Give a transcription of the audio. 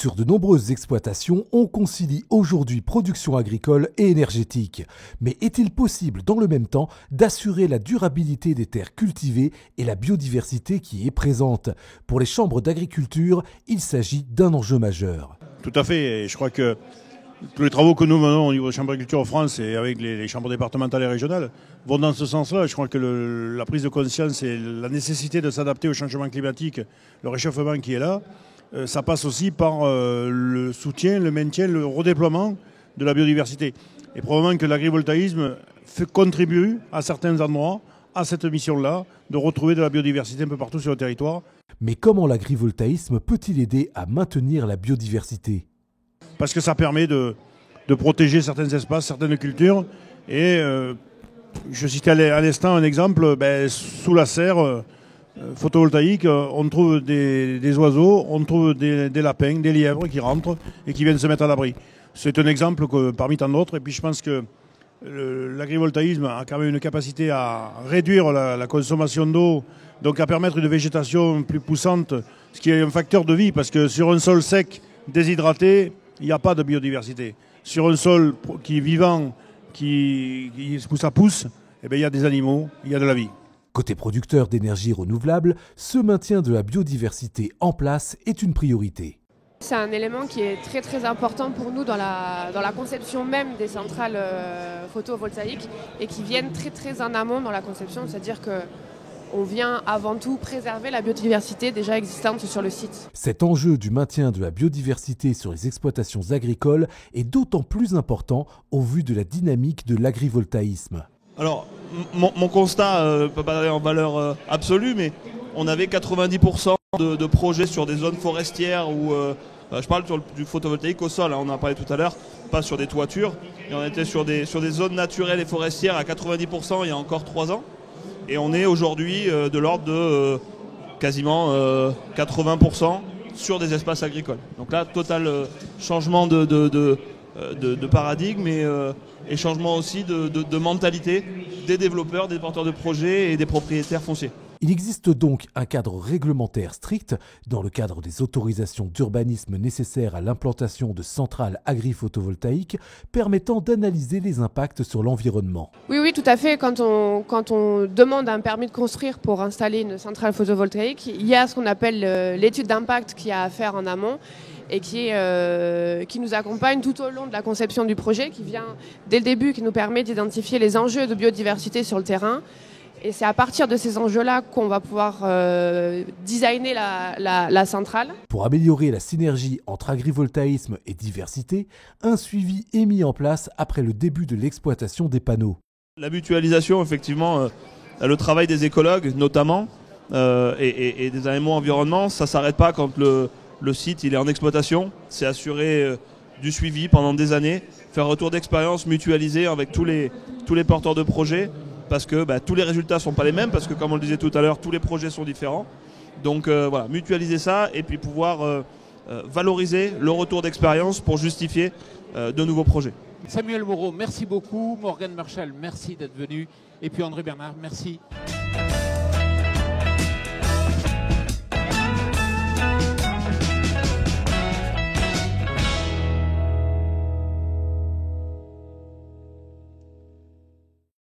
Sur de nombreuses exploitations, on concilie aujourd'hui production agricole et énergétique. Mais est-il possible dans le même temps d'assurer la durabilité des terres cultivées et la biodiversité qui est présente? Pour les chambres d'agriculture, il s'agit d'un enjeu majeur. Tout à fait, et je crois que tous les travaux que nous menons au niveau des chambres d'agriculture en France et avec les chambres départementales et régionales vont dans ce sens-là. Je crois que la prise de conscience et la nécessité de s'adapter au changement climatique, le réchauffement qui est là, ça passe aussi par le soutien, le maintien, le redéploiement de la biodiversité. Et probablement que l'agrivoltaïsme contribue à certains endroits à cette mission-là, de retrouver de la biodiversité un peu partout sur le territoire. Mais comment l'agrivoltaïsme peut-il aider à maintenir la biodiversité ? Parce que ça permet de protéger certains espaces, certaines cultures. Et je citais à l'instant un exemple, sous la serre photovoltaïque, on trouve des oiseaux, on trouve des lapins, des lièvres qui rentrent et qui viennent se mettre à l'abri. C'est un exemple parmi tant d'autres. Et puis je pense que l'agrivoltaïsme a quand même une capacité à réduire la consommation d'eau, donc à permettre une végétation plus poussante, ce qui est un facteur de vie, parce que sur un sol sec, déshydraté, il n'y a pas de biodiversité. Sur un sol qui est vivant, où ça pousse, il y a des animaux, il y a de la vie. Côté producteur d'énergie renouvelable, ce maintien de la biodiversité en place est une priorité. C'est un élément qui est très très important pour nous dans la conception même des centrales photovoltaïques et qui viennent très très en amont dans la conception, c'est-à-dire qu'on vient avant tout préserver la biodiversité déjà existante sur le site. Cet enjeu du maintien de la biodiversité sur les exploitations agricoles est d'autant plus important au vu de la dynamique de l'agrivoltaïsme. Alors, mon constat ne peut pas aller en valeur absolue, mais on avait 90% de projets sur des zones forestières où, je parle du photovoltaïque au sol, hein, on en a parlé tout à l'heure, pas sur des toitures, et on était sur des zones naturelles et forestières à 90% il y a encore 3 ans. Et on est aujourd'hui de l'ordre de quasiment 80% sur des espaces agricoles. Donc là, total changement de paradigme et changement aussi de mentalité des développeurs, des porteurs de projets et des propriétaires fonciers. Il existe donc un cadre réglementaire strict dans le cadre des autorisations d'urbanisme nécessaires à l'implantation de centrales agri-photovoltaïques permettant d'analyser les impacts sur l'environnement. Oui, tout à fait. Quand on demande un permis de construire pour installer une centrale photovoltaïque, il y a ce qu'on appelle l'étude d'impact qu'il y a à faire en amont et qui nous accompagne tout au long de la conception du projet, qui vient dès le début, qui nous permet d'identifier les enjeux de biodiversité sur le terrain. Et c'est à partir de ces enjeux-là qu'on va pouvoir designer la centrale. Pour améliorer la synergie entre agrivoltaïsme et diversité, un suivi est mis en place après le début de l'exploitation des panneaux. La mutualisation, effectivement, le travail des écologues notamment, et des AMO environnement, ça ne s'arrête pas quand le site il est en exploitation. C'est assurer du suivi pendant des années, faire retour d'expérience mutualisé avec tous les porteurs de projets. Parce que tous les résultats ne sont pas les mêmes, parce que comme on le disait tout à l'heure, tous les projets sont différents. Donc voilà, mutualiser ça et puis pouvoir valoriser le retour d'expérience pour justifier de nouveaux projets. Samuel Moreau, merci beaucoup. Morgane Marchal, merci d'être venu. Et puis André Bernard, merci.